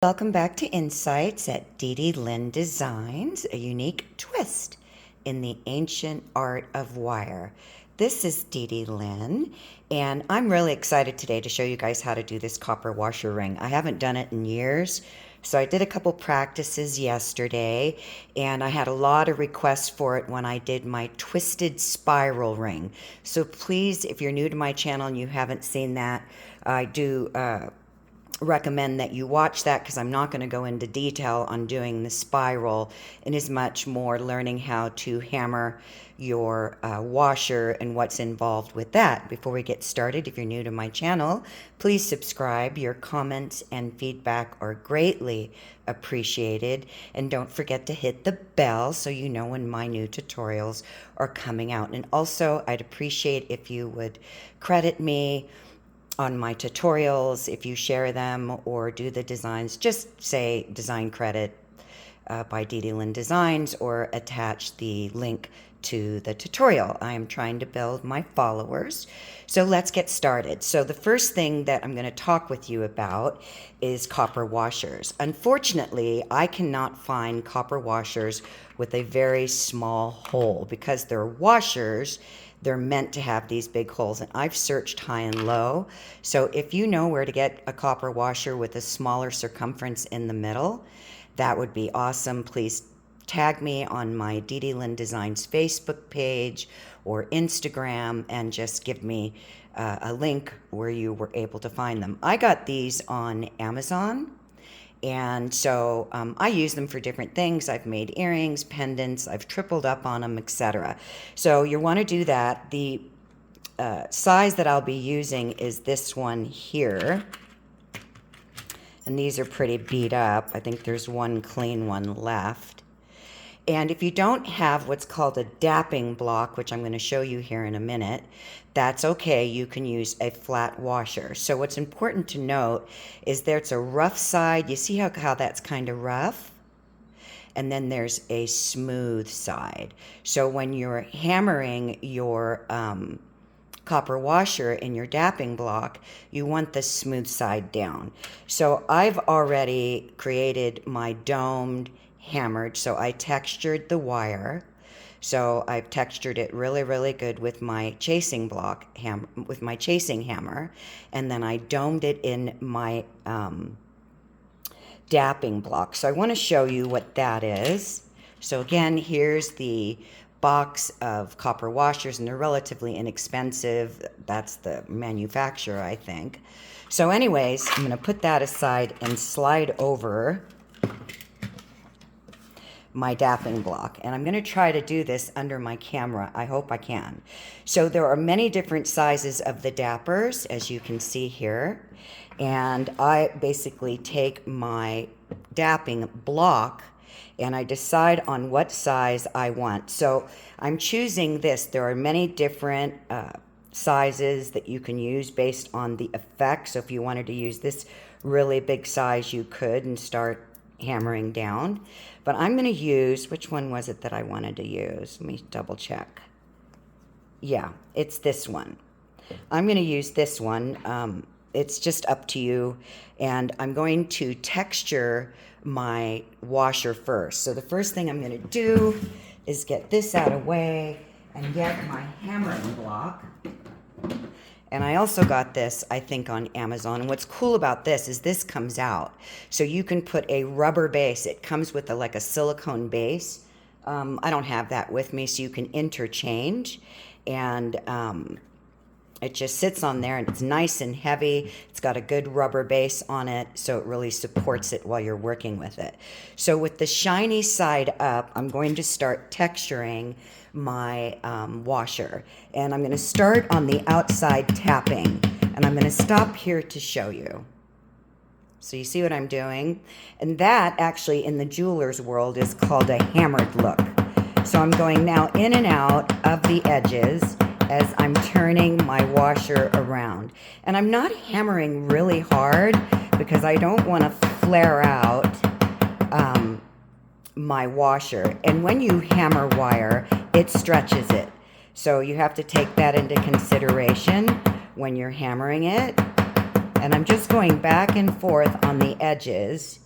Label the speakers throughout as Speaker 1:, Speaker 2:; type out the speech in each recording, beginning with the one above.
Speaker 1: Welcome back to Insights at DDLynn Designs, a unique twist in the ancient art of wire. This is DDLynn, and I'm really excited today to show you guys how to do this copper washer ring. I haven't done it in years, so I did a couple practices yesterday, and I had a lot of requests for it when I did my twisted spiral ring. So please, if you're new to my channel and you haven't seen that, I do recommend that you watch that, because I'm not going to go into detail on doing the spiral, and is much more learning how to hammer your washer and what's involved with that. Before we get started, if you're new to my channel, please subscribe. Your comments and feedback are greatly appreciated, and don't forget to hit the bell so you know when my new tutorials are coming out. And also, I'd appreciate if you would credit me on my tutorials, if you share them or do the designs. Just say design credit by DDLynn Designs, or attach the link to the tutorial. I am trying to build my followers. So let's get started. So the first thing that I'm going to talk with you about is copper washers. Unfortunately, I cannot find copper washers with a very small hole, because they're washers. They're meant to have these big holes, and I've searched high and low. So if you know where to get a copper washer with a smaller circumference in the middle, that would be awesome. Please tag me on my DDLynn Designs Facebook page or Instagram, and just give me a link where you were able to find them. I got these on Amazon. And so I use them for different things. I've made earrings, pendants, I've tripled up on them, etc. So you want to do that. The size that I'll be using is this one here. And these are pretty beat up. I think there's one clean one left. And if you don't have what's called a dapping block, which I'm going to show you here in a minute, that's okay. You can use a flat washer. So what's important to note is there's a rough side. You see how that's kind of rough? And then there's a smooth side. So when you're hammering your copper washer in your dapping block, you want the smooth side down. So I've already created my domed hammered, so I textured the wire. So I've textured it really, really good with my chasing block with my chasing hammer, and then I domed it in my dapping block. So I want to show you what that is. So again, here's the box of copper washers, and they're relatively inexpensive. That's the manufacturer, I think. So anyways, I'm going to put that aside and slide over my dapping block, and I'm going to try to do this under my camera. I hope I can. So there are many different sizes of the dappers, as you can see here, and I basically take my dapping block and I decide on what size I want. So I'm choosing this. There are many different sizes that you can use based on the effect. So if you wanted to use this really big size, you could, and start hammering down. But I'm going to use, which one was it that I wanted to use? Let me double check. Yeah, it's this one. I'm going to use this one. It's just up to you. And I'm going to texture my washer first. So the first thing I'm going to do is get this out of the way and get my hammering block. And I also got this, I think, on Amazon. And what's cool about this is this comes out. So you can put a rubber base. It comes with like a silicone base. I don't have that with me, so you can interchange. And it just sits on there, and it's nice and heavy. It's got a good rubber base on it, so it really supports it while you're working with it. So with the shiny side up, I'm going to start texturing my washer, and I'm going to start on the outside tapping, and I'm going to stop here to show you. So you see what I'm doing? And that actually in the jeweler's world is called a hammered look. So I'm going now in and out of the edges as I'm turning my washer around. And I'm not hammering really hard because I don't want to flare out my washer. And when you hammer wire, it stretches it. So you have to take that into consideration when you're hammering it. And I'm just going back and forth on the edges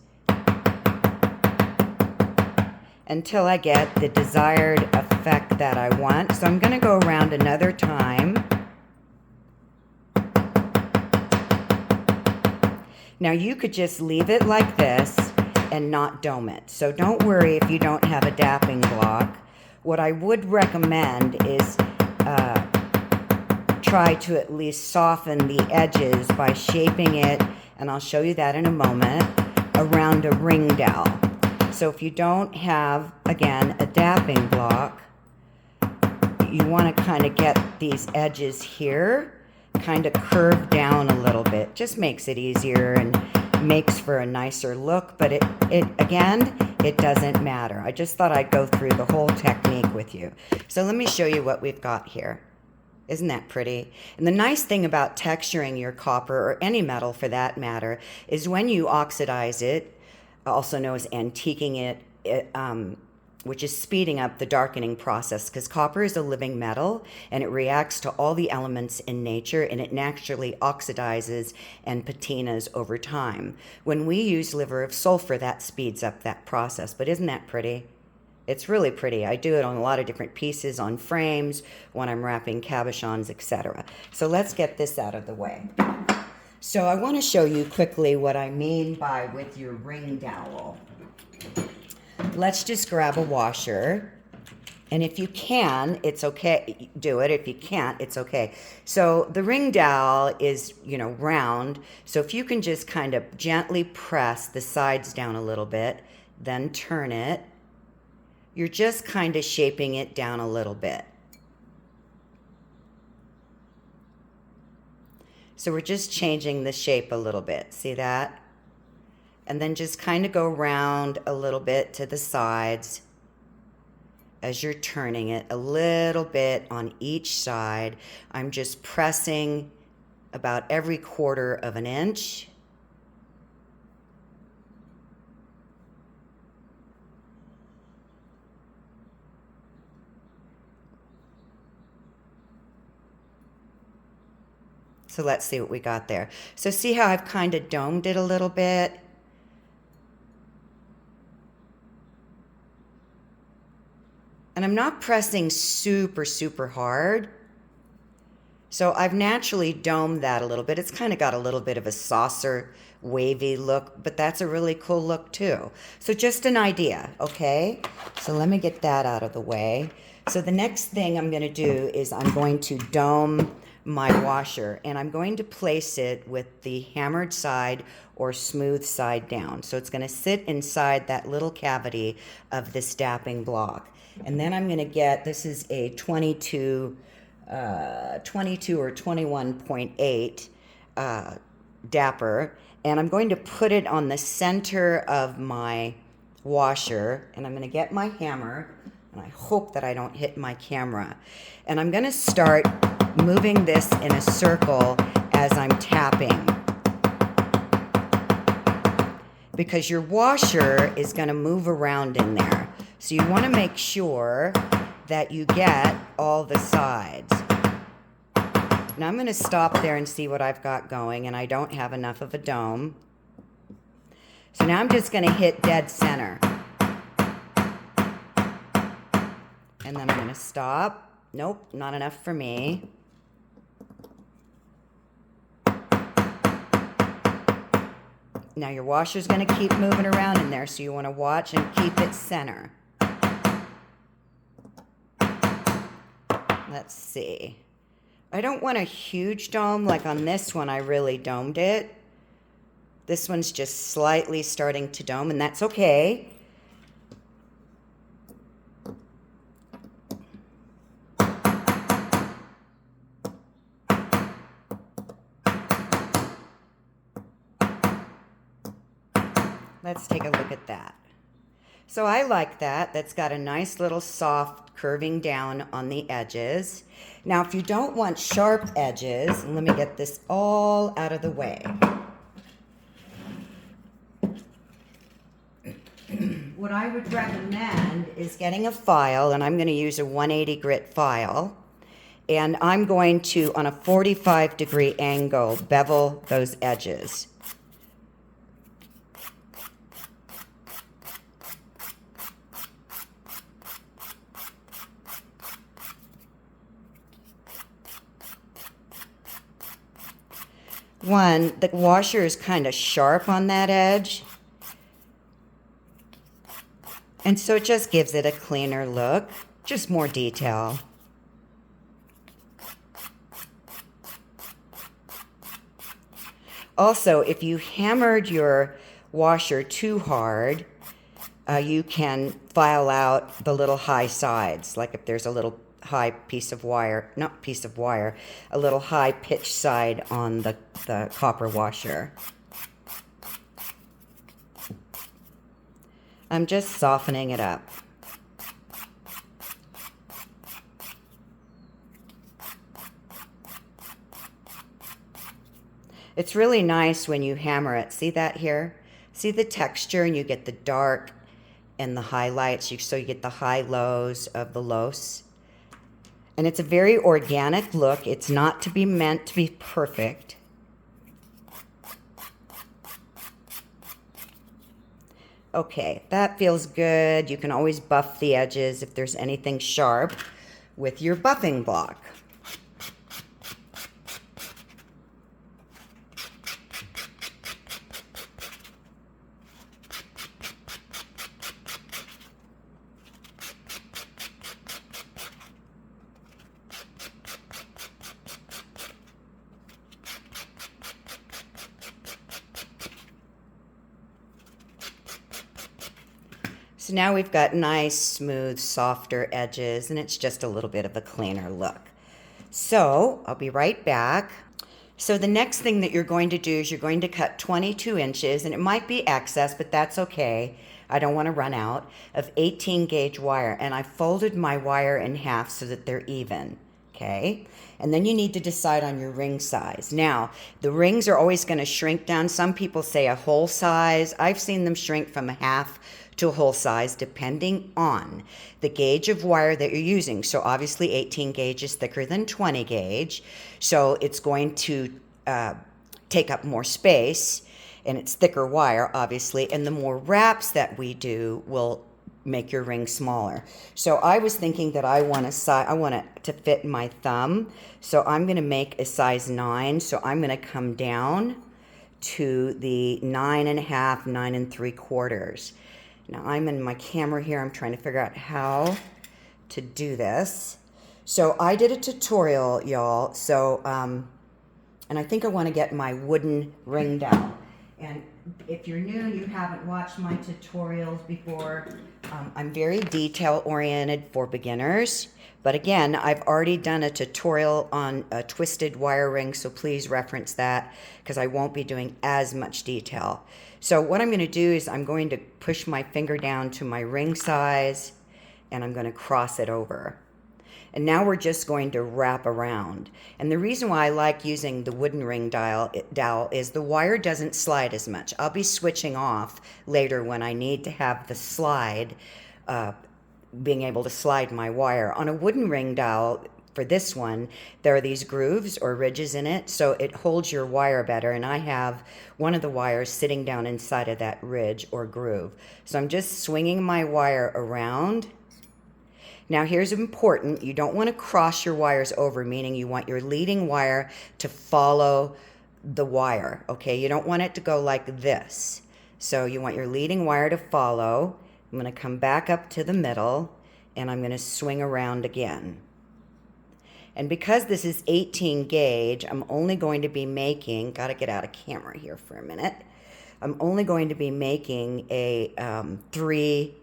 Speaker 1: until I get the desired effect that I want. So I'm going to go around another time. Now you could just leave it like this and not dome it. So don't worry if you don't have a dapping block. What I would recommend is try to at least soften the edges by shaping it, and I'll show you that in a moment, around a ring dowel. So if you don't have, again, a dapping block, you want to kind of get these edges here kind of curved down a little bit. Just makes it easier and makes for a nicer look, but it again, it doesn't matter. I just thought I'd go through the whole technique with you. So let me show you what we've got here. Isn't that pretty? And the nice thing about texturing your copper, or any metal for that matter, is when you oxidize it, also known as antiquing it, which is speeding up the darkening process, because copper is a living metal and it reacts to all the elements in nature, and it naturally oxidizes and patinas over time. When we use liver of sulfur, that speeds up that process. But isn't that pretty? It's really pretty. I do it on a lot of different pieces, on frames, when I'm wrapping cabochons, etc. So let's get this out of the way. So I want to show you quickly what I mean by with your ring dowel. Let's just grab a washer, and if you can, it's okay, do it. If you can't, it's okay. So the ring dowel is, round, so if you can just kind of gently press the sides down a little bit, then turn it, you're just kind of shaping it down a little bit. So we're just changing the shape a little bit, see that? And then just kind of go around a little bit to the sides as you're turning it, a little bit on each side. I'm just pressing about every 1/4 of an inch. So let's see what we got there. So see how I've kind of domed it a little bit? And I'm not pressing super, super hard. So I've naturally domed that a little bit. It's kind of got a little bit of a saucer, wavy look, but that's a really cool look too. So just an idea, okay? So let me get that out of the way. So the next thing I'm going to do is I'm going to dome my washer, and I'm going to place it with the hammered side or smooth side down. So it's going to sit inside that little cavity of this dapping block. And then I'm going to get, this is a 22 or 21.8 dapper, and I'm going to put it on the center of my washer, and I'm going to get my hammer, and I hope that I don't hit my camera. And I'm going to start moving this in a circle as I'm tapping, because your washer is going to move around in there. So you want to make sure that you get all the sides. Now I'm going to stop there and see what I've got going, and I don't have enough of a dome. So now I'm just going to hit dead center. And then I'm going to stop. Nope, not enough for me. Now your washer's going to keep moving around in there, so you want to watch and keep it center. Let's see. I don't want a huge dome. Like on this one, I really domed it. This one's just slightly starting to dome, and that's okay. Let's take a look at that. So I like that. That's got a nice little soft curving down on the edges. Now, if you don't want sharp edges, let me get this all out of the way. What I would recommend is getting a file, and I'm going to use a 180 grit file, and I'm going to, on a 45-degree angle, bevel those edges. One, the washer is kind of sharp on that edge, and so it just gives it a cleaner look, just more detail. Also, if you hammered your washer too hard, you can file out the little high sides, like if there's a little high piece of wire, not piece of wire, a little high pitch side on the copper washer. I'm just softening it up. It's really nice when you hammer it. See that here? See the texture, and you get the dark and the highlights, so you get the high lows of the lows. And it's a very organic look. It's not to be meant to be perfect. Okay, that feels good. You can always buff the edges if there's anything sharp with your buffing block. So now we've got nice, smooth, softer edges, and it's just a little bit of a cleaner look. So I'll be right back. So the next thing that you're going to do is you're going to cut 22 inches, and it might be excess, but that's okay. I don't want to run out of 18 gauge wire, and I folded my wire in half so that they're even. Okay, and then you need to decide on your ring size. Now, the rings are always going to shrink down. Some people say a whole size. I've seen them shrink from a half to a whole size depending on the gauge of wire that you're using. So obviously 18 gauge is thicker than 20 gauge, so it's going to take up more space, and it's thicker wire obviously, and the more wraps that we do will make your ring smaller. So I was thinking that I want it to fit my thumb, so I'm going to make a size 9. So I'm going to come down to the 9.5, 9 3/4. Now I'm in my camera here. I'm trying to figure out how to do this. So I did a tutorial, y'all. So and I think I want to get my wooden ring down. And if you're new and you haven't watched my tutorials before, I'm very detail oriented for beginners. But again, I've already done a tutorial on a twisted wire ring, so please reference that because I won't be doing as much detail. So what I'm going to do is I'm going to push my finger down to my ring size, and I'm going to cross it over. And now we're just going to wrap around. And the reason why I like using the wooden ring dowel is the wire doesn't slide as much. I'll be switching off later when I need to have the slide, being able to slide my wire. On a wooden ring dowel, for this one, there are these grooves or ridges in it, so it holds your wire better. And I have one of the wires sitting down inside of that ridge or groove. So I'm just swinging my wire around. Now here's important, you don't want to cross your wires over, meaning you want your leading wire to follow the wire, okay? You don't want it to go like this. So you want your leading wire to follow. I'm going to come back up to the middle, and I'm going to swing around again. And because this is 18 gauge, I'm only going to be making, got to get out of camera here for a minute, I'm only going to be making a 3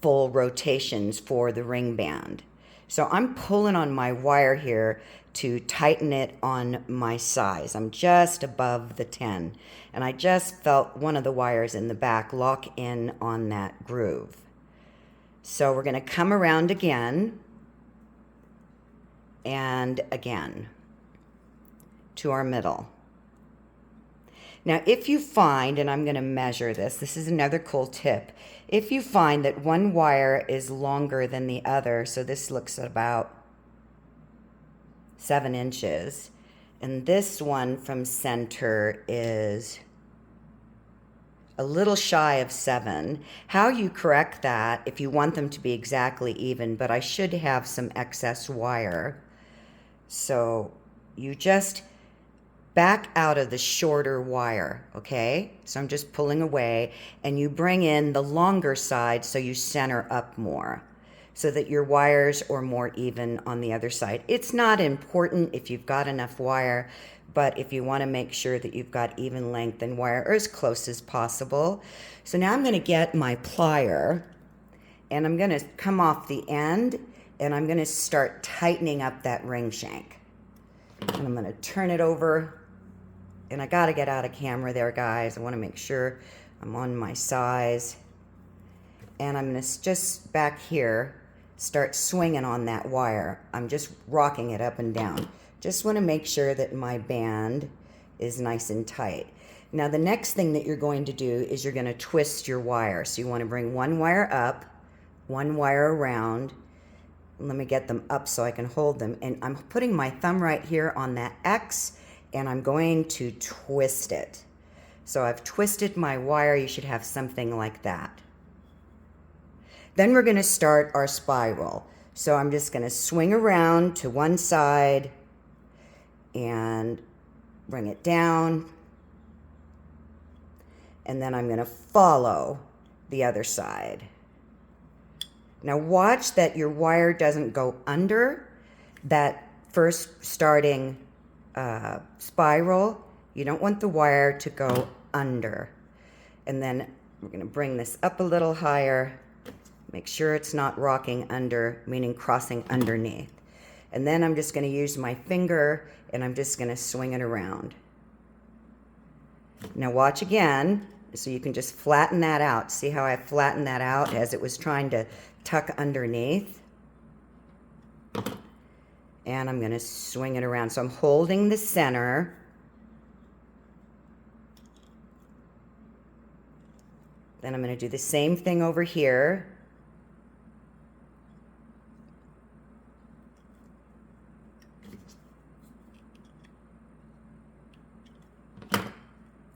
Speaker 1: full rotations for the ring band. So I'm pulling on my wire here to tighten it on my size. I'm just above the 10, and I just felt one of the wires in the back lock in on that groove. So we're going to come around again and again to our middle. Now if you find, and I'm going to measure this is another cool tip, if you find that one wire is longer than the other, so this looks at about 7 inches, and this one from center is a little shy of 7. How you correct that, if you want them to be exactly even, but I should have some excess wire. So you just back out of the shorter wire, okay? So I'm just pulling away, and you bring in the longer side so you center up more, so that your wires are more even on the other side. It's not important if you've got enough wire, but if you want to make sure that you've got even length and wire, or as close as possible. So now I'm going to get my plier, and I'm going to come off the end, and I'm going to start tightening up that ring shank. And I'm going to turn it over, and I got to get out of camera there, guys. I want to make sure I'm on my size. And I'm going to just back here start swinging on that wire. I'm just rocking it up and down. Just want to make sure that my band is nice and tight. Now the next thing that you're going to do is you're going to twist your wire. So you want to bring one wire up, one wire around. Let me get them up so I can hold them. And I'm putting my thumb right here on that X, and I'm going to twist it. So I've twisted my wire. You should have something like that. Then we're going to start our spiral. So I'm just going to swing around to one side and bring it down. And then I'm going to follow the other side. Now watch that your wire doesn't go under that first starting spiral. You don't want the wire to go under. And then we're going to bring this up a little higher. Make sure it's not rocking under, meaning crossing underneath. And then I'm just going to use my finger, and I'm just going to swing it around. Now watch again, so you can just flatten that out. See how I flattened that out as it was trying to tuck underneath? And I'm going to swing it around. So I'm holding the center. Then I'm going to do the same thing over here.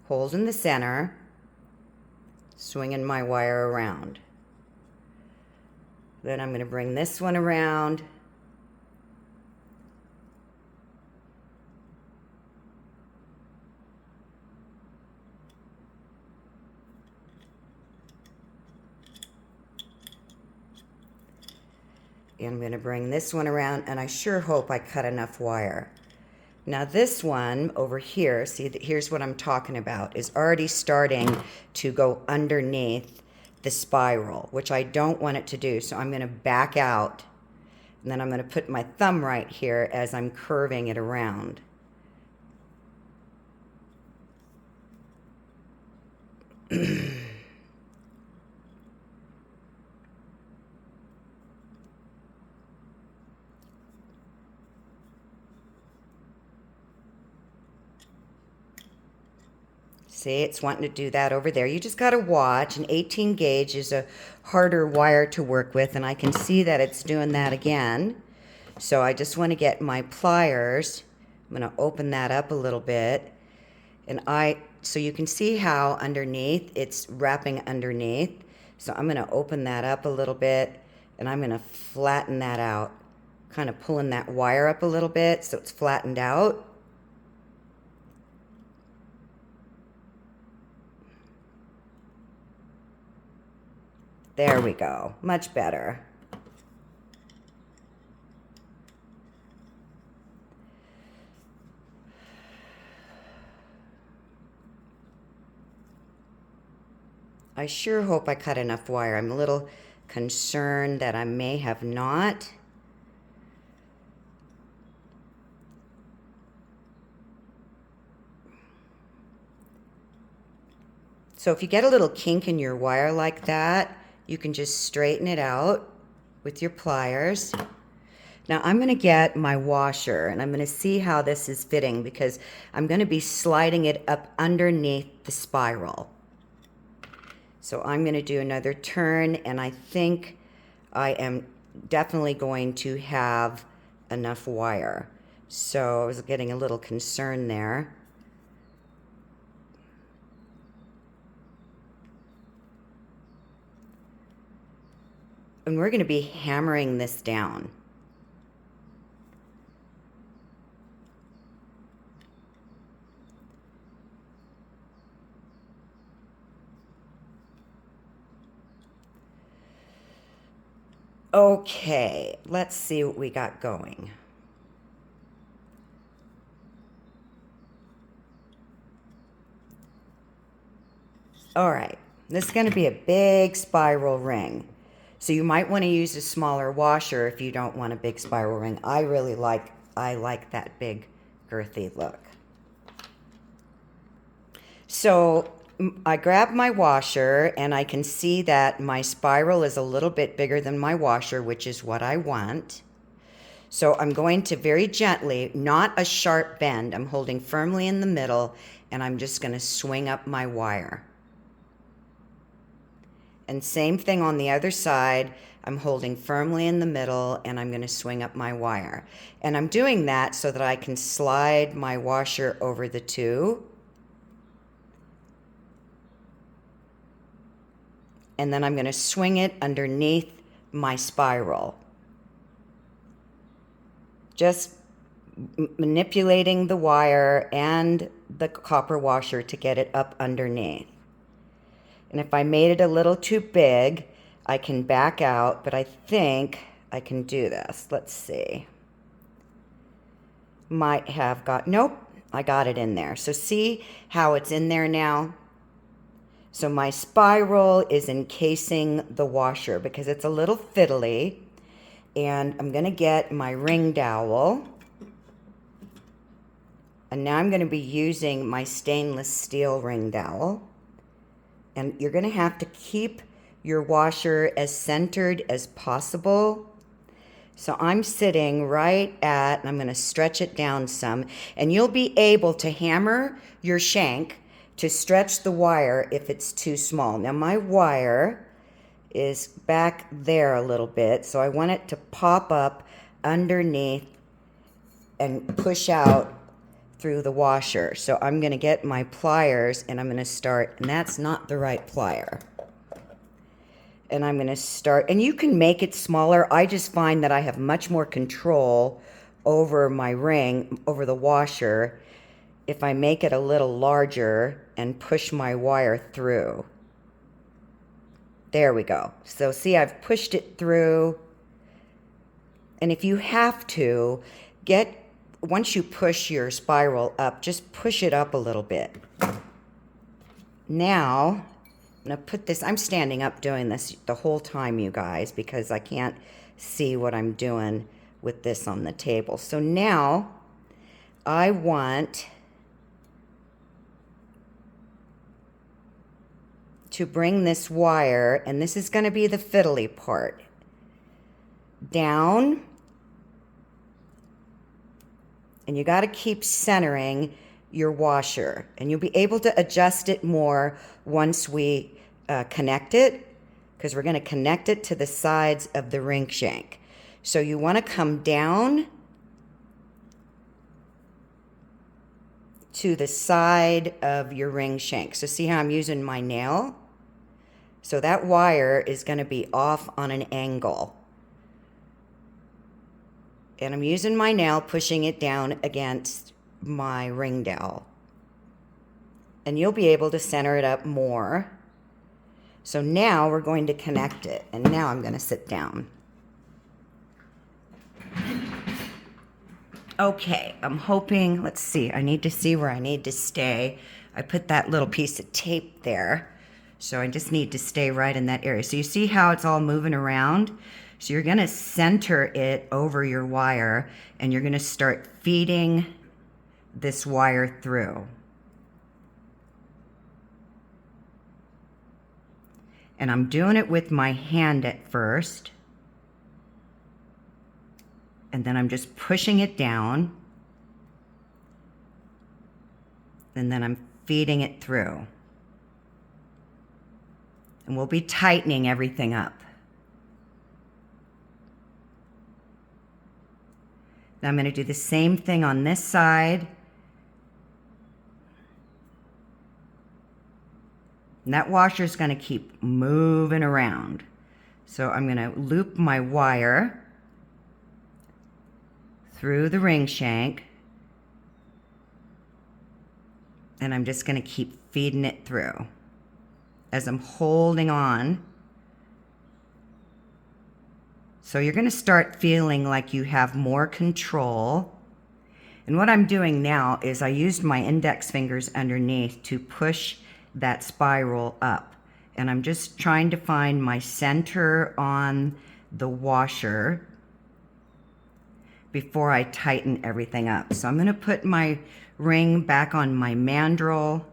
Speaker 1: Hold in the center, swinging my wire around. Then I'm going to bring this one around. And I'm going to bring this one around, and I sure hope I cut enough wire. Now this one over here, see, here's what I'm talking about, is already starting to go underneath the spiral, which I don't want it to do. So I'm going to back out, and then I'm going to put my thumb right here as I'm curving it around. See, it's wanting to do that over there. You just got to watch. An 18 gauge is a harder wire to work with, and I can see that it's doing that again. So I just want to get my pliers. I'm going to open that up a little bit. And so you can see how underneath, it's wrapping underneath. So I'm going to open that up a little bit, and I'm going to flatten that out. Kind of pulling that wire up a little bit so it's flattened out. There we go. Much better. I sure hope I cut enough wire. I'm a little concerned that I may have not. So if you get a little kink in your wire like that, you can just straighten it out with your pliers. Now I'm going to get my washer, and I'm going to see how this is fitting, because I'm going to be sliding it up underneath the spiral. So I'm going to do another turn, and I think I am definitely going to have enough wire. So I was getting a little concerned there. And we're going to be hammering this down. Okay, let's see what we got going. All right, this is going to be a big spiral ring. So you might want to use a smaller washer if you don't want a big spiral ring. I like that big girthy look. So I grab my washer and I can see that my spiral is a little bit bigger than my washer, which is what I want. So I'm going to very gently, not a sharp bend, I'm holding firmly in the middle, and I'm just going to swing up my wire. And same thing on the other side, I'm holding firmly in the middle and I'm going to swing up my wire. And I'm doing that so that I can slide my washer over the two. And then I'm going to swing it underneath my spiral. Just manipulating the wire and the copper washer to get it up underneath. And if I made it a little too big, I can back out, but I think I can do this. Let's see. Might have got, nope, I got it in there. So see how it's in there now? So my spiral is encasing the washer because it's a little fiddly. And I'm going to get my ring dowel. And now I'm going to be using my stainless steel ring dowel. And you're going to have to keep your washer as centered as possible. So I'm sitting right at, and I'm going to stretch it down some, and you'll be able to hammer your shank to stretch the wire if it's too small. Now my wire is back there a little bit, so I want it to pop up underneath and push out through the washer. So I'm going to get my pliers and I'm going to start, and that's not the right plier. And I'm going to start, and you can make it smaller. I just find that I have much more control over my ring, over the washer, if I make it a little larger and push my wire through. There we go. So see, I've pushed it through. And if you have to, once you push your spiral up, just push it up a little bit. Now, I'm going to put this, I'm standing up doing this the whole time, you guys, because I can't see what I'm doing with this on the table. So now, I want to bring this wire, and this is going to be the fiddly part, down. And you got to keep centering your washer, and you'll be able to adjust it more once we connect it, because we're going to connect it to the sides of the ring shank. So you want to come down to the side of your ring shank. So see how I'm using my nail? So that wire is going to be off on an angle. And I'm using my nail, pushing it down against my ring dowel. And you'll be able to center it up more. So now we're going to connect it. And now I'm going to sit down. Okay, I'm hoping, let's see, I need to see where I need to stay. I put that little piece of tape there. So I just need to stay right in that area. So you see how it's all moving around? So you're going to center it over your wire, and you're going to start feeding this wire through. And I'm doing it with my hand at first. And then I'm just pushing it down. And then I'm feeding it through. And we'll be tightening everything up. Now I'm going to do the same thing on this side. And that washer is going to keep moving around. So I'm going to loop my wire through the ring shank. And I'm just going to keep feeding it through as I'm holding on So you're going to start feeling like you have more control. And what I'm doing now is I used my index fingers underneath to push that spiral up. And I'm just trying to find my center on the washer before I tighten everything up. So I'm going to put my ring back on my mandrel.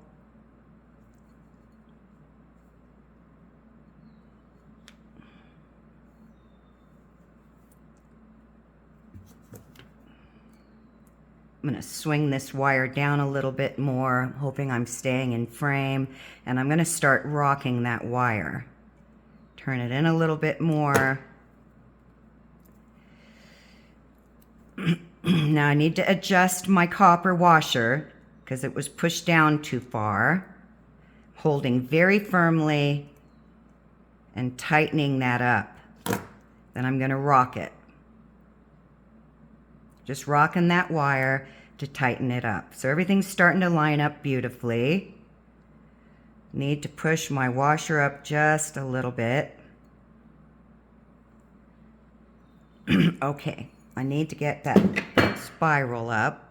Speaker 1: I'm going to swing this wire down a little bit more, hoping I'm staying in frame, and I'm going to start rocking that wire. Turn it in a little bit more. Now I need to adjust my copper washer because it was pushed down too far. Holding very firmly and tightening that up. Then I'm going to rock it. Just rocking that wire to tighten it up. So everything's starting to line up beautifully. Need to push my washer up just a little bit. Okay, I need to get that spiral up.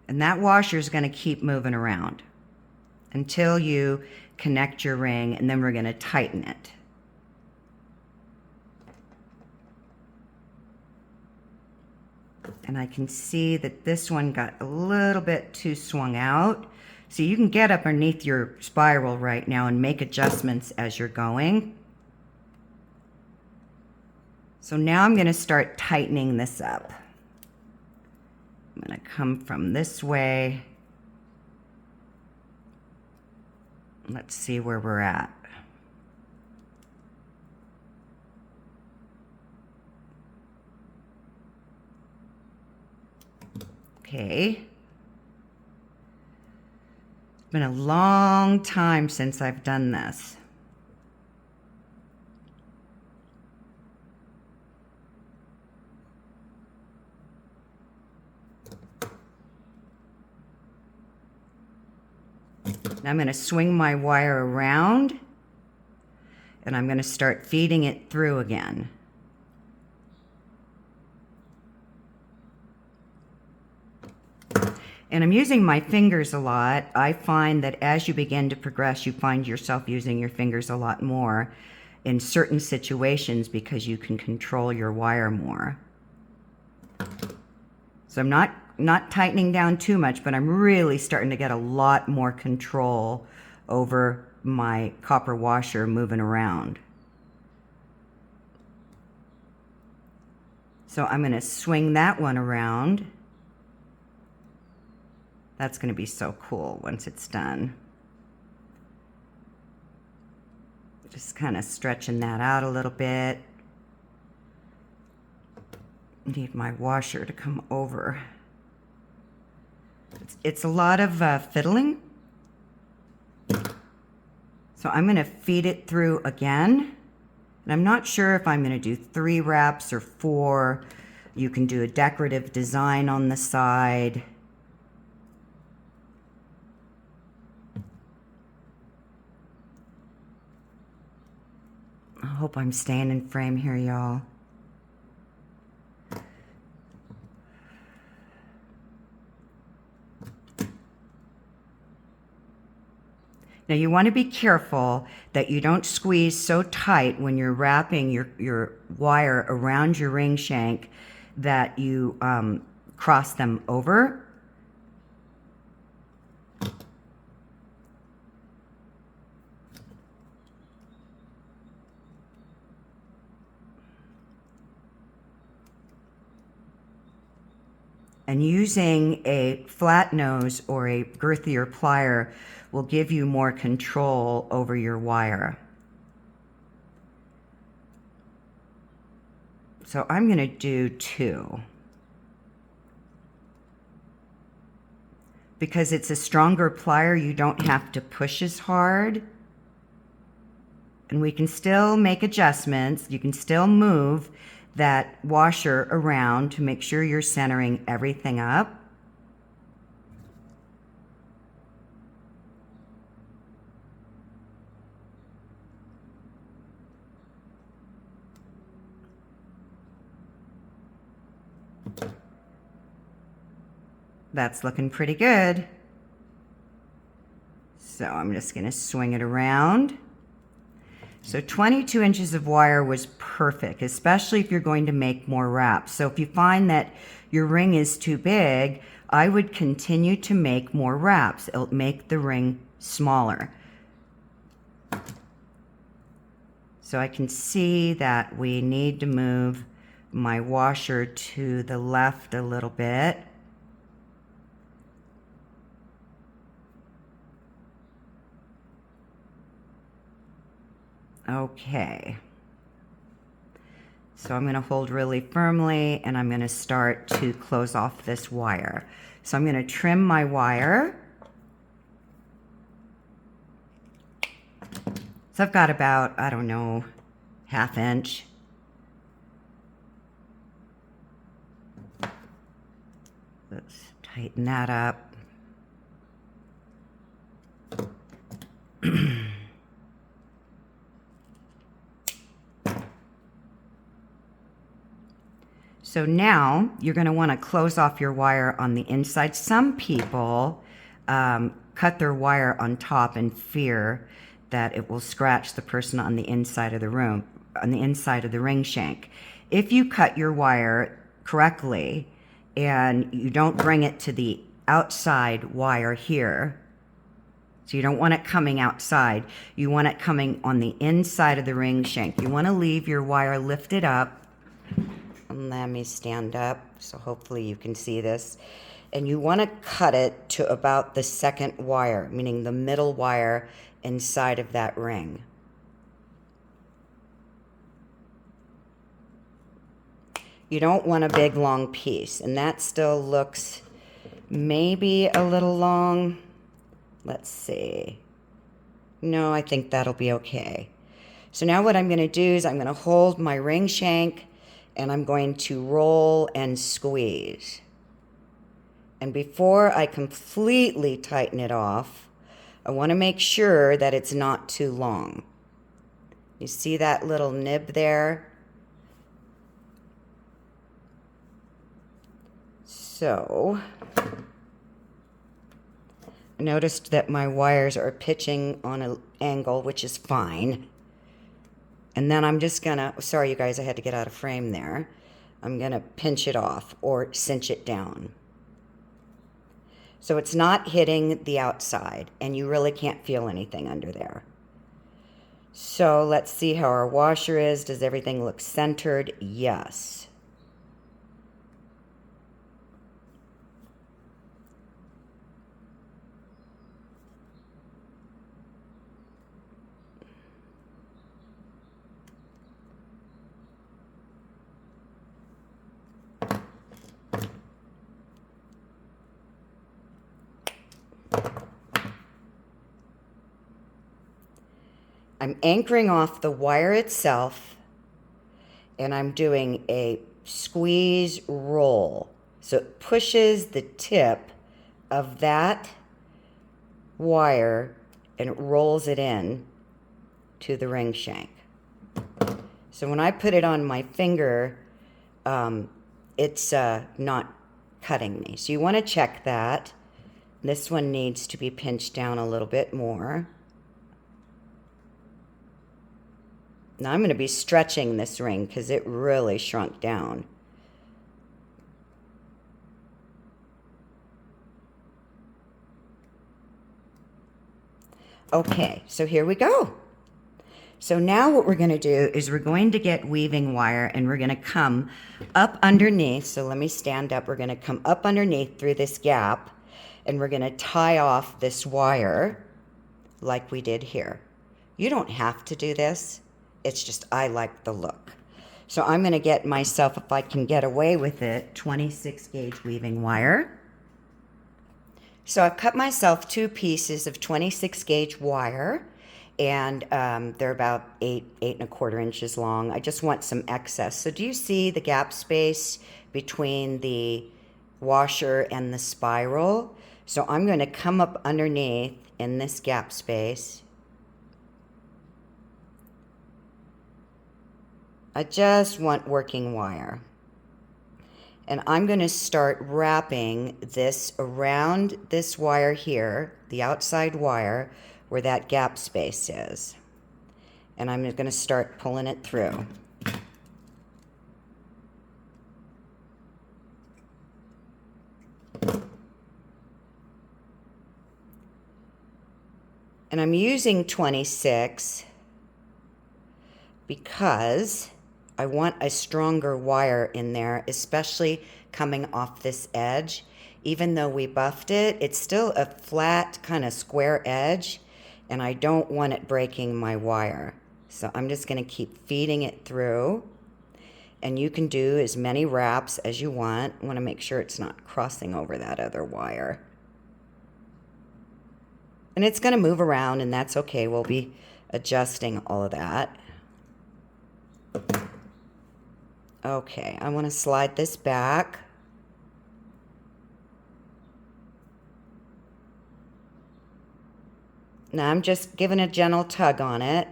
Speaker 1: And that washer is going to keep moving around until you connect your ring, and then we're going to tighten it. And I can see that this one got a little bit too swung out. So you can get up underneath your spiral right now and make adjustments as you're going. So now I'm going to start tightening this up. I'm going to come from this way. Let's see where we're at. Okay. It's been a long time since I've done this. Now I'm going to swing my wire around, and I'm going to start feeding it through again. And I'm using my fingers a lot. I find that as you begin to progress, you find yourself using your fingers a lot more in certain situations because you can control your wire more. So I'm not tightening down too much, but I'm really starting to get a lot more control over my copper washer moving around. So I'm going to swing that one around. That's going to be so cool once it's done. Just kind of stretching that out a little bit. Need my washer to come over. It's a lot of fiddling. So I'm going to feed it through again. And I'm not sure if I'm going to do 3 wraps or 4. You can do a decorative design on the side. I hope I'm staying in frame here, y'all. Now you want to be careful that you don't squeeze so tight when you're wrapping your wire around your ring shank that you cross them over. And using a flat nose or a girthier plier will give you more control over your wire. So I'm going to do 2. Because it's a stronger plier, you don't have to push as hard. And we can still make adjustments. You can still move, that washer around to make sure you're centering everything up. That's looking pretty good. So I'm just going to swing it around. So 22 inches of wire was perfect, especially if you're going to make more wraps. So if you find that your ring is too big, I would continue to make more wraps. It'll make the ring smaller. So I can see that we need to move my washer to the left a little bit. Okay. So I'm going to hold really firmly and I'm going to start to close off this wire. So I'm going to trim my wire. So I've got about, I don't know, 1/2 inch. Let's tighten that up. So now you're going to want to close off your wire on the inside. Some people cut their wire on top in fear that it will scratch the person on the inside of the room, on the inside of the ring shank. If you cut your wire correctly and you don't bring it to the outside wire here, so you don't want it coming outside, you want it coming on the inside of the ring shank. You want to leave your wire lifted up. Let me stand up so hopefully you can see this. And you want to cut it to about the second wire, meaning the middle wire inside of that ring. You don't want a big long piece, and that still looks maybe a little long. Let's see. No, I think that'll be okay. So now what I'm going to do is I'm going to hold my ring shank and I'm going to roll and squeeze. And before I completely tighten it off, I want to make sure that it's not too long. You see that little nib there? So, I noticed that my wires are pitching on an angle, which is fine. And then I'm just gonna, sorry you guys, I had to get out of frame there. I'm gonna pinch it off or cinch it down. So it's not hitting the outside and you really can't feel anything under there. So let's see how our washer is. Does everything look centered? Yes. I'm anchoring off the wire itself and I'm doing a squeeze roll. So it pushes the tip of that wire and it rolls it in to the ring shank. So when I put it on my finger, it's not cutting me. So you want to check that. This one needs to be pinched down a little bit more. Now I'm going to be stretching this ring because it really shrunk down. Okay, so here we go. So now what we're going to do is we're going to get weaving wire and we're going to come up underneath. So let me stand up. We're going to come up underneath through this gap and we're going to tie off this wire like we did here. You don't have to do this. It's just I like the look. So I'm going to get myself, if I can get away with it, 26 gauge weaving wire. So I've cut myself 2 pieces of 26 gauge wire and they're about 8.25 inches long. I just want some excess. So do you see the gap space between the washer and the spiral? So I'm going to come up underneath in this gap space. I just want working wire. And I'm going to start wrapping this around this wire here, the outside wire, where that gap space is. And I'm going to start pulling it through. And I'm using 26 because I want a stronger wire in there, especially coming off this edge. Even though we buffed it, it's still a flat kind of square edge, and I don't want it breaking my wire. So I'm just going to keep feeding it through. And you can do as many wraps as you want. I want to make sure it's not crossing over that other wire. And it's going to move around, and that's okay. We'll be adjusting all of that. Okay, I want to slide this back. Now I'm just giving a gentle tug on it.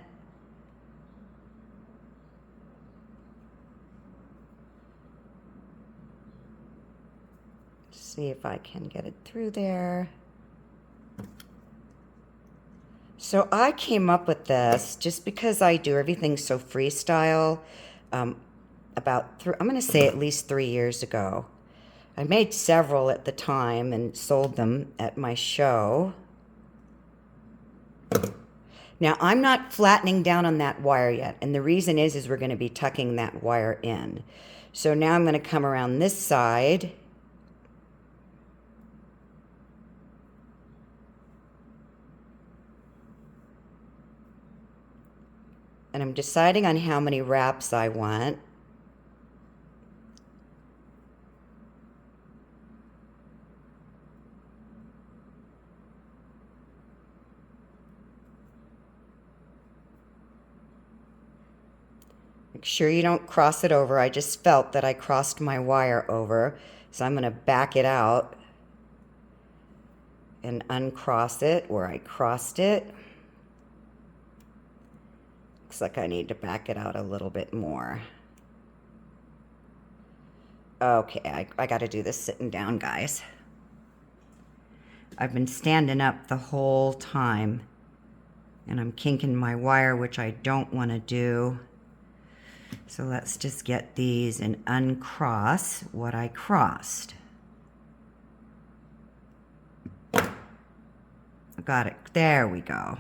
Speaker 1: See if I can get it through there. So I came up with this just because I do everything so freestyle. I'm going to say at least 3 years ago. I made several at the time and sold them at my show. Now I'm not flattening down on that wire yet, and the reason is we're going to be tucking that wire in. So now I'm going to come around this side. And I'm deciding on how many wraps I want. Make sure you don't cross it over. I just felt that I crossed my wire over. So I'm going to back it out and uncross it where I crossed it. Looks like I need to back it out a little bit more. Okay, I got to do this sitting down, guys. I've been standing up the whole time, and I'm kinking my wire, which I don't want to do. So let's just get these and uncross what I crossed. Got it. There we go.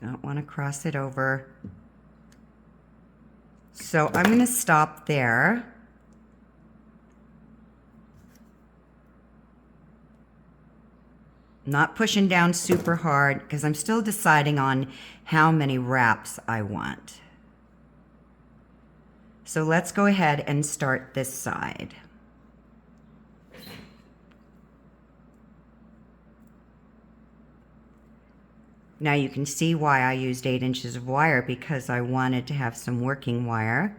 Speaker 1: Don't want to cross it over. So I'm going to stop there. Not pushing down super hard because I'm still deciding on how many wraps I want. So let's go ahead and start this side. Now you can see why I used 8 inches of wire, because I wanted to have some working wire.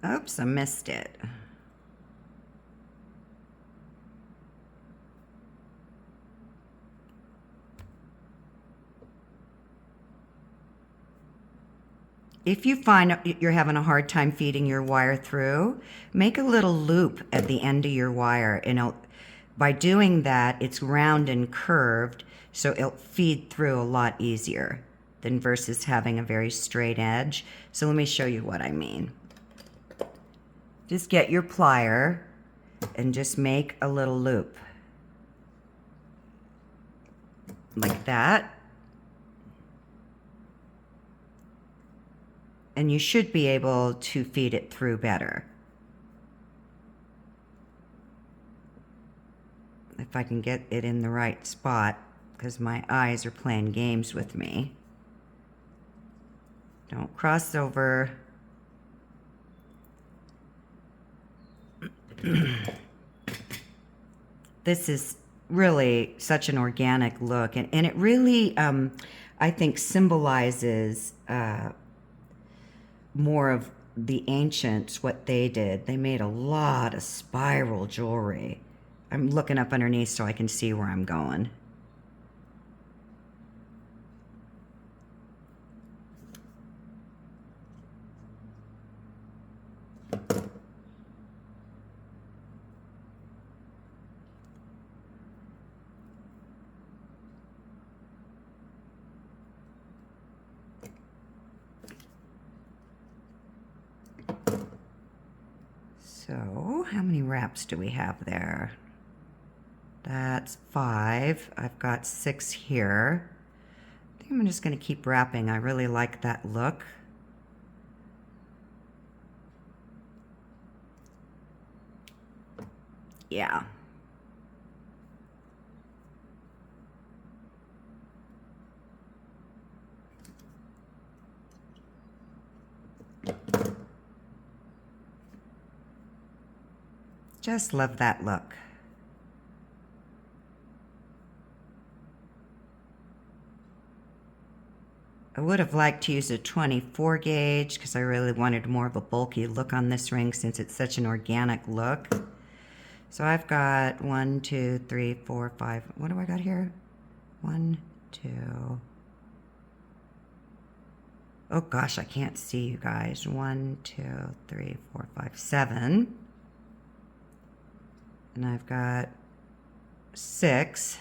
Speaker 1: Oops, I missed it. if you find you're having a hard time feeding your wire through, make a little loop at the end of your wire. And by doing that, it's round and curved, so it'll feed through a lot easier than versus having a very straight edge. So let me show you what I mean. Just get your plier and just make a little loop. Like that. And you should be able to feed it through better. If I can get it in the right spot, because my eyes are playing games with me. Don't cross over. This is really such an organic look, and it really, I think, symbolizes more of the ancients, what they did. They made a lot of spiral jewelry. I'm looking up underneath so I can see where I'm going. So, how many wraps do we have there? That's 5. I've got 6 here. I think I'm just going to keep wrapping. I really like that look. Yeah. Just love that look. I would have liked to use a 24 gauge because I really wanted more of a bulky look on this ring since it's such an organic look. So I've got 1, 2, 3, 4, 5. What do I got here? 1, 2. Oh gosh, I can't see you guys. 1, 2, 3, 4, 5, 7. And I've got 6.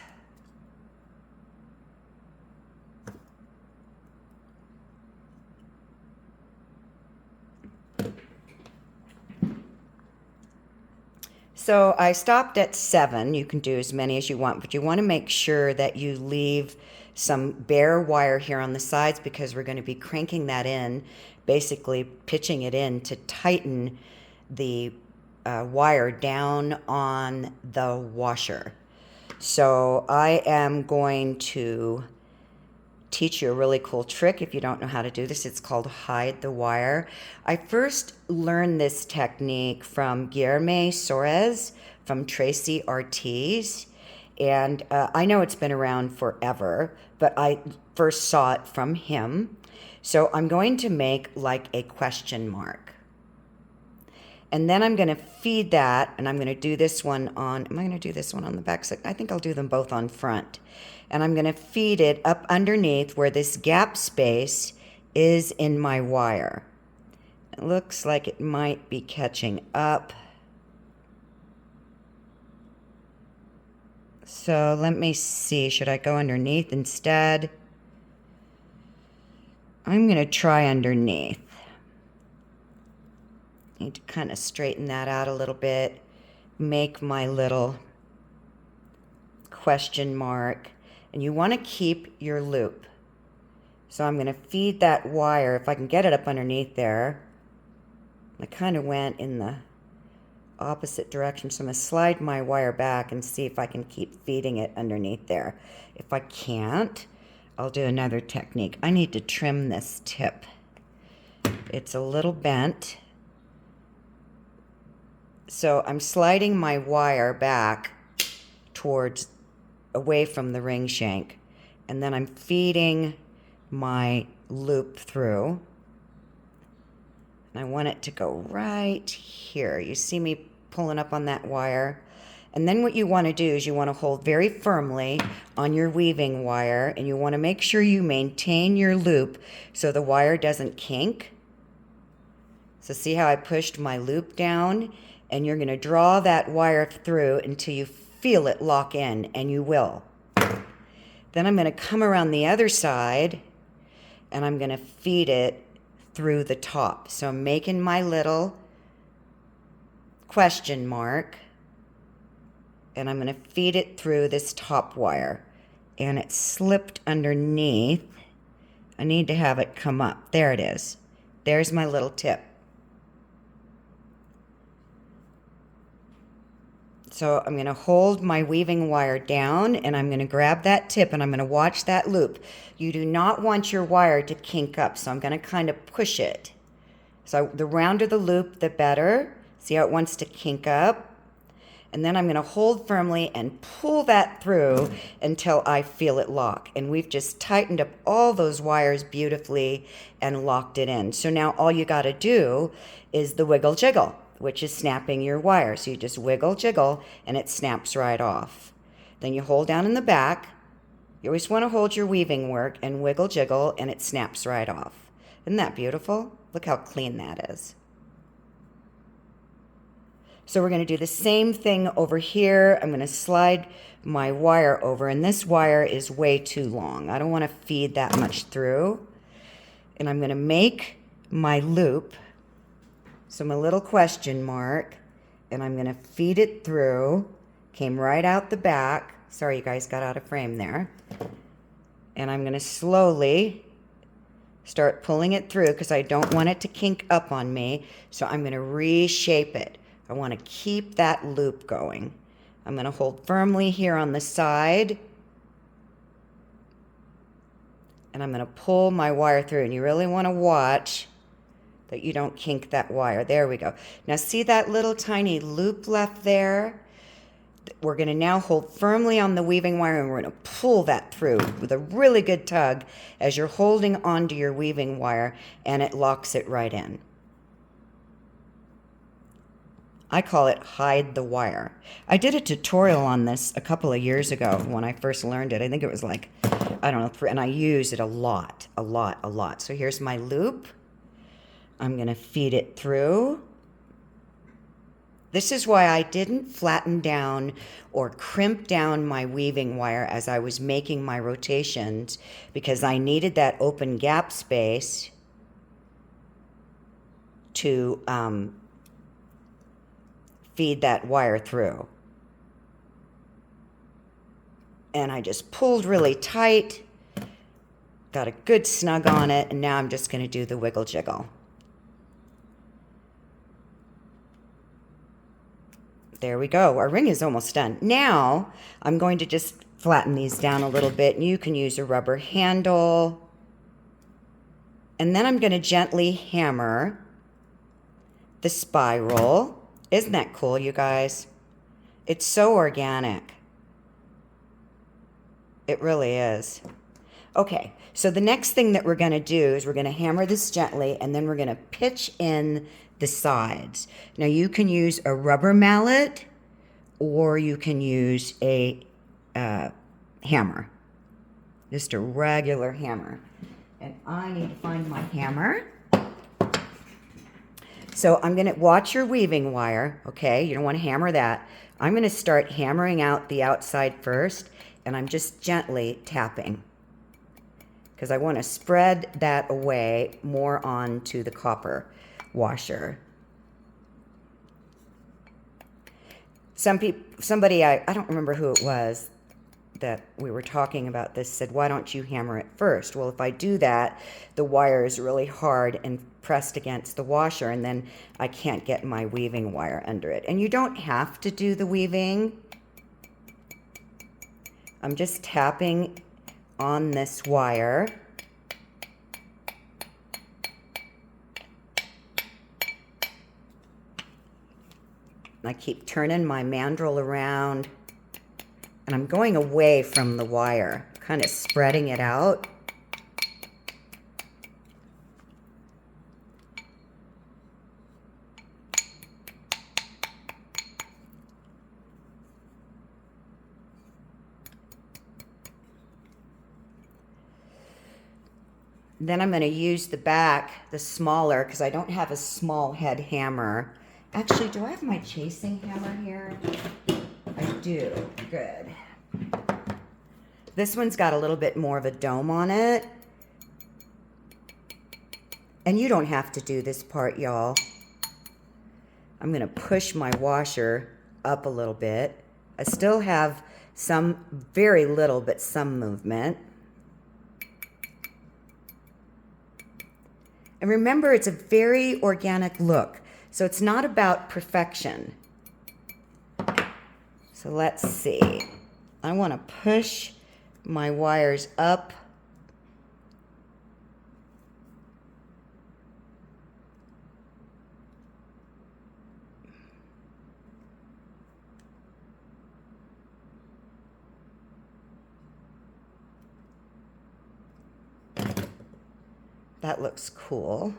Speaker 1: So I stopped at 7. You can do as many as you want, but you want to make sure that you leave some bare wire here on the sides because we're going to be cranking that in, basically pitching it in to tighten the wire down on the washer. So I am going to teach you a really cool trick if you don't know how to do this. It's called hide the wire. I first learned this technique from Guillermo Soares from Tracy Ortiz, and I know it's been around forever, but I first saw it from him. So I'm going to make like a question mark. And then I'm going to feed that, and I'm going to do this one on, am I going to do this one on the back side? I think I'll do them both on front. And I'm going to feed it up underneath where this gap space is in my wire. It looks like it might be catching up. So let me see, should I go underneath instead? I'm going to try underneath. Need to kind of straighten that out a little bit, make my little question mark, and you want to keep your loop. So I'm going to feed that wire, if I can get it up underneath there. I kind of went in the opposite direction, so I'm going to slide my wire back and see if I can keep feeding it underneath there. If I can't, I'll do another technique. I need to trim this tip. It's a little bent. So I'm sliding my wire back towards, away from the ring shank, and then I'm feeding my loop through. And I want it to go right here. You see me pulling up on that wire? And then what you want to do is you want to hold very firmly on your weaving wire, and you want to make sure you maintain your loop so the wire doesn't kink. So see how I pushed my loop down? And you're going to draw that wire through until you feel it lock in, and you will. Then I'm going to come around the other side and I'm going to feed it through the top. So I'm making my little question mark and I'm going to feed it through this top wire. And it slipped underneath. I need to have it come up. There it is. There's my little tip. So I'm going to hold my weaving wire down and I'm going to grab that tip and I'm going to watch that loop. You do not want your wire to kink up, so I'm going to kind of push it. So the rounder the loop, the better. See how it wants to kink up? And then I'm going to hold firmly and pull that through until I feel it lock. And we've just tightened up all those wires beautifully and locked it in. So now all you got to do is the wiggle jiggle, which is snapping your wire. So you just wiggle jiggle and it snaps right off. Then you hold down in the back. You always want to hold your weaving work and wiggle jiggle and it snaps right off. Isn't that beautiful? Look how clean that is. So we're going to do the same thing over here. I'm going to slide my wire over, and this wire is way too long. I don't want to feed that much through. And I'm going to make my loop, so my little question mark, and I'm going to feed it through. Came right out the back. Sorry, you guys got out of frame there. And I'm going to slowly start pulling it through because I don't want it to kink up on me. So I'm going to reshape it. I want to keep that loop going. I'm going to hold firmly here on the side. And I'm going to pull my wire through. And you really want to watch that you don't kink that wire. There we go. Now see that little tiny loop left there? We're going to now hold firmly on the weaving wire and we're going to pull that through with a really good tug as you're holding onto your weaving wire, and it locks it right in. I call it hide the wire. I did a tutorial on this a couple of years ago when I first learned it. I think it was like, I don't know, and I used it a lot. So here's my loop. I'm going to feed it through. This is why I didn't flatten down or crimp down my weaving wire as I was making my rotations, because I needed that open gap space to feed that wire through. And I just pulled really tight, got a good snug on it, and now I'm just going to do the wiggle jiggle. There we go. Our ring is almost done. Now I'm going to just flatten these down a little bit, and you can use a rubber handle. And then I'm going to gently hammer the spiral. Isn't that cool, you guys? It's so organic. It really is. Okay, so the next thing that we're going to do is we're going to hammer this gently, and then we're going to pitch in the sides. Now you can use a rubber mallet or you can use a hammer, just a regular hammer. And I need to find my hammer. So I'm going to watch your weaving wire, okay? You don't want to hammer that. I'm going to start hammering out the outside first, and I'm just gently tapping because I want to spread that away more onto the copper washer. Somebody, I don't remember who it was that we were talking about this, said, why don't you hammer it first? Well, if I do that, the wire is really hard and pressed against the washer, and then I can't get my weaving wire under it. And you don't have to do the weaving. I'm just tapping on this wire. I keep turning my mandrel around, and I'm going away from the wire, kind of spreading it out. Then I'm going to use the back, the smaller, because I don't have a small head hammer. Actually, do I have my chasing hammer here? I do. Good. This one's got a little bit more of a dome on it. And you don't have to do this part, y'all. I'm going to push my washer up a little bit. I still have some, very little, but some movement. And remember, it's a very organic look. So it's not about perfection. So let's see. I want to push my wires up. That looks cool.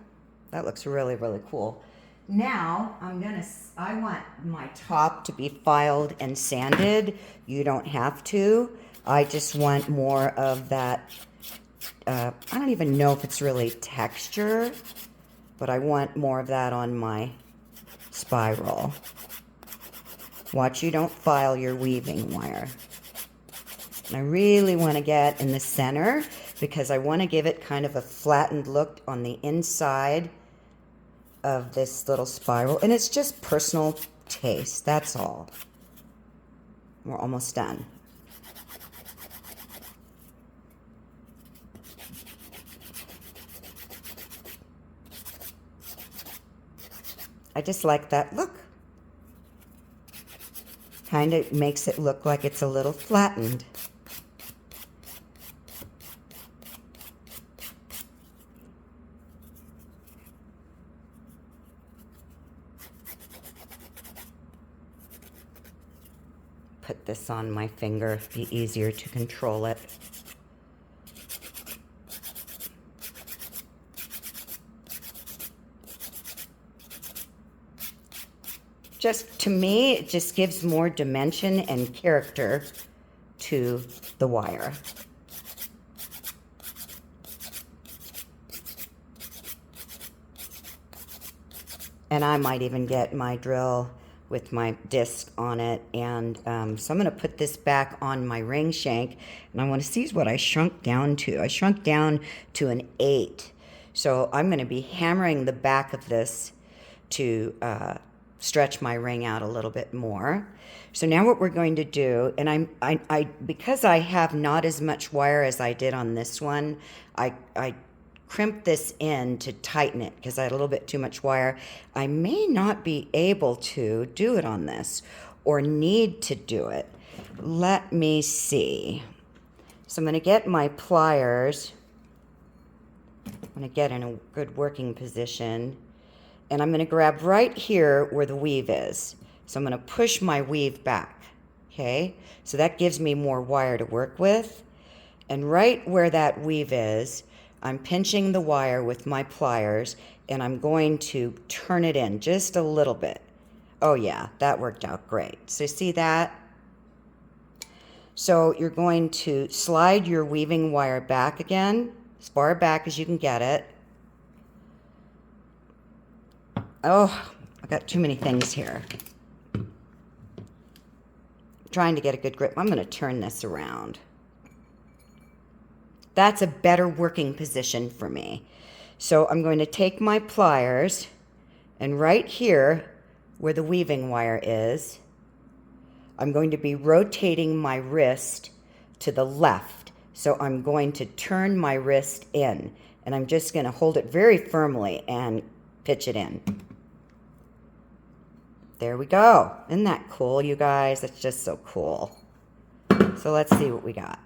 Speaker 1: That looks really, really cool. Now I want my top to be filed and sanded. You don't have to. I just want more of that, I don't even know if it's really texture, but I want more of that on my spiral. Watch you don't file your weaving wire. And I really want to get in the center because I want to give it kind of a flattened look on the inside of this little spiral. And it's just personal taste, that's all. We're almost done. I just like that look. Kind of makes it look like it's a little flattened. Put this on my finger, be easier to control it. Just, to me, it just gives more dimension and character to the wire. And I might even get my drill with my disc on it. And so I'm going to put this back on my ring shank. And I want to see what I shrunk down to. I shrunk down to an 8. So I'm going to be hammering the back of this to stretch my ring out a little bit more. So now what we're going to do, and because I have not as much wire as I did on this one, I crimped this in to tighten it because I had a little bit too much wire. I may not be able to do it on this or need to do it. Let me see. So I'm going to get my pliers. I'm going to get in a good working position. And I'm going to grab right here where the weave is. So I'm going to push my weave back. Okay? So that gives me more wire to work with. And right where that weave is, I'm pinching the wire with my pliers, and I'm going to turn it in just a little bit. Oh yeah, that worked out great. So see that? So you're going to slide your weaving wire back again, as far back as you can get it. Oh, I got too many things here. I'm trying to get a good grip. I'm going to turn this around. That's a better working position for me. So I'm going to take my pliers, and right here where the weaving wire is, I'm going to be rotating my wrist to the left. So I'm going to turn my wrist in, and I'm just going to hold it very firmly and pitch it in. There we go. Isn't that cool, you guys? That's just so cool. So let's see what we got.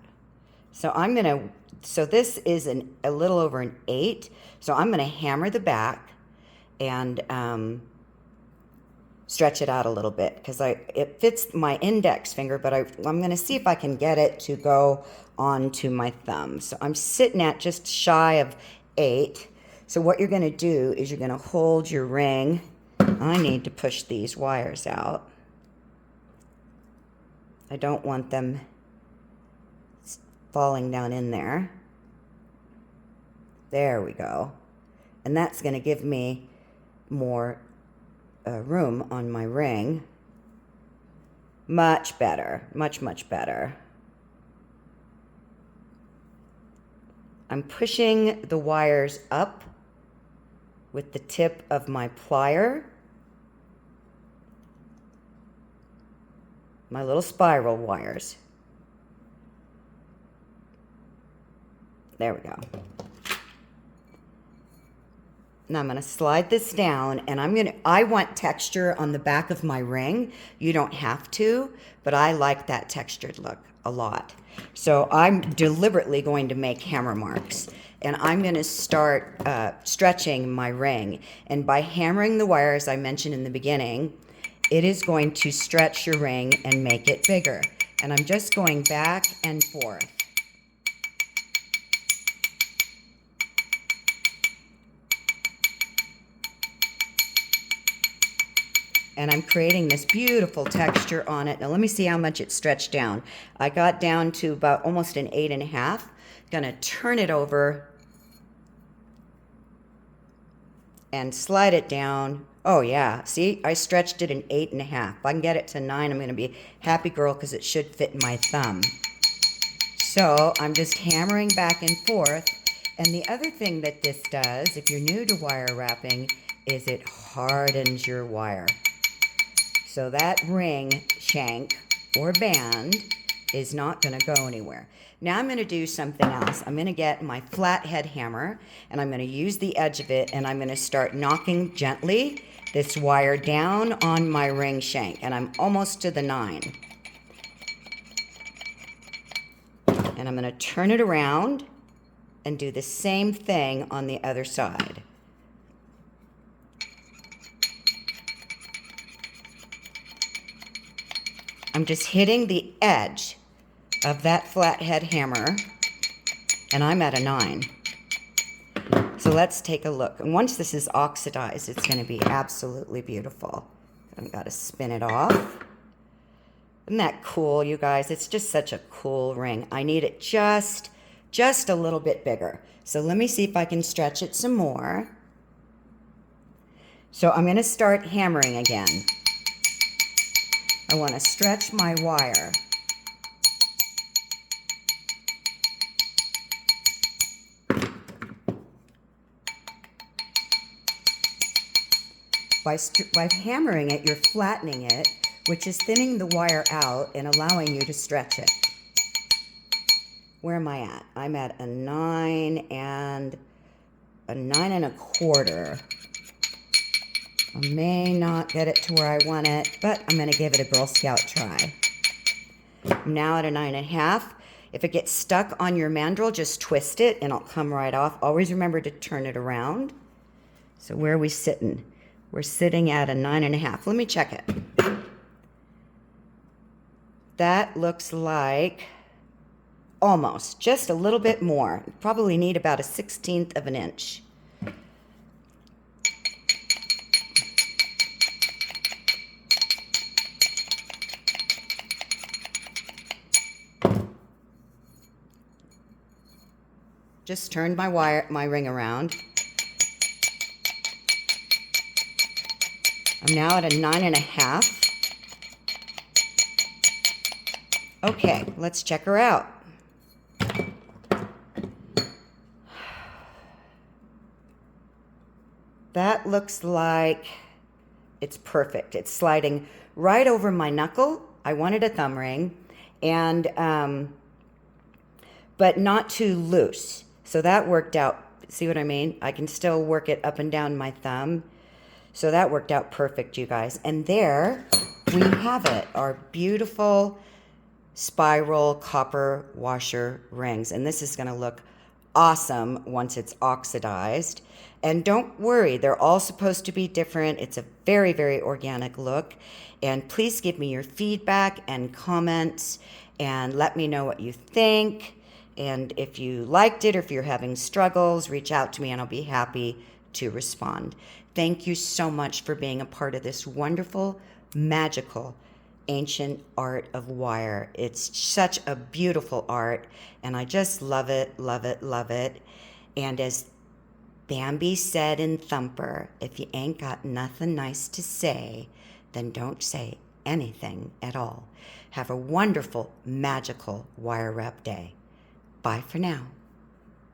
Speaker 1: So this is a little over an 8. So I'm going to hammer the back and stretch it out a little bit because it fits my index finger, but I'm going to see if I can get it to go onto my thumb. So I'm sitting at just shy of 8. So what you're going to do is you're going to hold your ring. I need to push these wires out. I don't want them falling down in there. There we go. And that's going to give me more room on my ring. Much better. Much, much better. I'm pushing the wires up with the tip of my plier. My little spiral wires. There we go. Now I'm going to slide this down, and I want texture on the back of my ring. You don't have to, but I like that textured look a lot. So I'm deliberately going to make hammer marks, and I'm going to start stretching my ring. And by hammering the wire, as I mentioned in the beginning, it is going to stretch your ring and make it bigger. And I'm just going back and forth. And I'm creating this beautiful texture on it. Now let me see how much it stretched down. I got down to about almost an 8.5. Gonna turn it over and slide it down. Oh yeah, see, I stretched it an 8.5. If I can get it to 9, I'm gonna be a happy girl because it should fit my thumb. So I'm just hammering back and forth. And the other thing that this does, if you're new to wire wrapping, is it hardens your wire. So that ring shank or band is not going to go anywhere. Now I'm going to do something else. I'm going to get my flathead hammer, and I'm going to use the edge of it, and I'm going to start knocking gently this wire down on my ring shank, and I'm almost to the 9. And I'm going to turn it around and do the same thing on the other side. I'm just hitting the edge of that flathead hammer, and I'm at a 9. So let's take a look. And once this is oxidized, it's going to be absolutely beautiful. I've got to spin it off. Isn't that cool, you guys? It's just such a cool ring. I need it just a little bit bigger. So let me see if I can stretch it some more. So I'm going to start hammering again. I want to stretch my wire. By hammering it, you're flattening it, which is thinning the wire out and allowing you to stretch it. Where am I at? I'm at a 9 and a 9.25. I may not get it to where I want it, but I'm going to give it a Girl Scout try. I'm now at a 9.5. If it gets stuck on your mandrel, just twist it and it'll come right off. Always remember to turn it around. So where are we sitting? We're sitting at a 9.5. Let me check it. That looks like almost, just a little bit more. Probably need about a 1/16 of an inch. Just turned my ring around. I'm now at a 9.5. Okay, let's check her out. That looks like it's perfect. It's sliding right over my knuckle. I wanted a thumb ring, and but not too loose. So that worked out. See what I mean? I can still work it up and down my thumb. So that worked out perfect, you guys. And there we have it, our beautiful spiral copper washer rings. And this is going to look awesome once it's oxidized. And don't worry, they're all supposed to be different. It's a very, very organic look. And please give me your feedback and comments and let me know what you think. And if you liked it or if you're having struggles, reach out to me and I'll be happy to respond. Thank you so much for being a part of this wonderful, magical, ancient art of wire. It's such a beautiful art, and I just love it, love it, love it. And as Bambi said in Thumper, if you ain't got nothing nice to say, then don't say anything at all. Have a wonderful, magical wire wrap day. Bye for now.